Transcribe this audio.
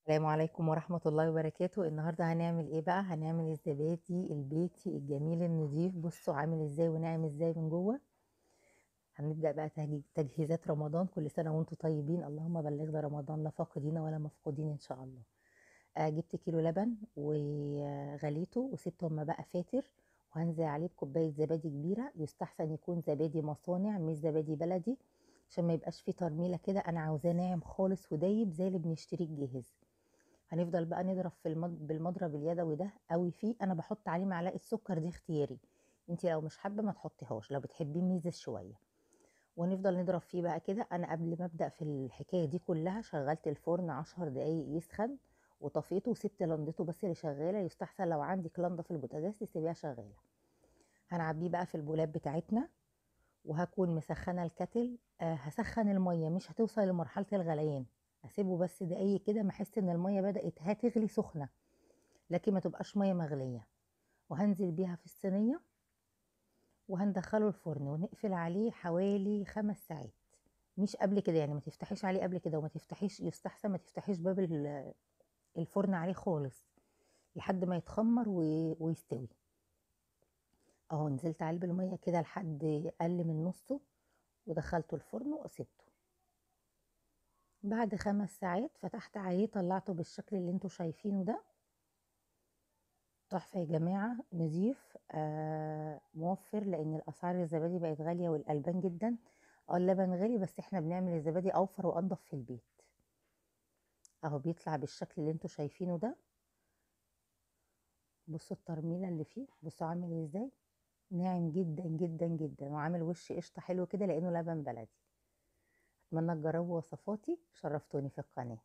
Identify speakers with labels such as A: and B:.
A: السلام عليكم ورحمة الله وبركاته. النهاردة هنعمل ايه بقى؟ هنعمل الزبادي البيتي الجميل النظيف. بصوا عامل ازاي وناعم ازاي من جوه. هنبدأ بقى تجهيزات رمضان. كل سنة وانتم طيبين، اللهم بلغنا رمضان لا فاقدين ولا مفقودين ان شاء الله. جبت كيلو لبن وغليته وسبته اما بقى فاتر، وهنزل عليه بكوباية زبادي كبيرة. يستحسن يكون زبادي مصانع مش زبادي بلدي، عشان ما يبقاش فيه ترميلة كده. انا عاوزاه ناعم خالص ودايب زي اللي بنشتريه جاهز. هنفضل بقى نضرب في بالمضرب اليدوي ده قوي فيه. انا بحط عليه معلقه سكر، دي اختياري، انت لو مش حابه ما تحطيهاش، لو بتحبيه ميزز شويه. ونفضل نضرب فيه بقى كده. انا قبل ما ابدا في الحكايه دي كلها شغلت الفرن 10 دقايق يسخن، وطفيته وسبت لندته بس اللي شغاله. يستحسن لو عندك لنده في البوتاجاز تسيبيها شغاله. هنعبيه بقى في البولات بتاعتنا، وهكون مسخنه الكتل. هسخن الميه، مش هتوصل لمرحله الغليان. اسيبه بس دقايق كده، ما احس ان الميه بدات هتغلي سخنه، لكن ما تبقاش ميه مغليه. وهنزل بيها في الصينيه، وهندخله الفرن ونقفل عليه حوالي 5 ساعات. مش قبل كده يعني، ما تفتحيش عليه قبل كده، وما تفتحيش، يستحسن ما تفتحيش باب الفرن عليه خالص لحد ما يتخمر ويستوي. اهو نزلت عليه بالميه كده لحد اقل من نصه، ودخلته الفرن وسبته. بعد 5 ساعات فتحت عليه، طلعته بالشكل اللي انتوا شايفينه ده. تحفة يا جماعة، نضيف موفر، لأن الأسعار الزبادي بقت غالية والألبان جدا. اه اللبن غالي، بس احنا بنعمل الزبادي أوفر وأنضف في البيت. اهو بيطلع بالشكل اللي انتوا شايفينه ده. بصوا الترميلة اللي فيه، بصوا عامل ازاي، ناعم جدا جدا جدا، وعامل وش قشطة حلو كده لأنه لبن بلدي. أتمنى تجربوا وصفاتي. شرفتوني في القناة.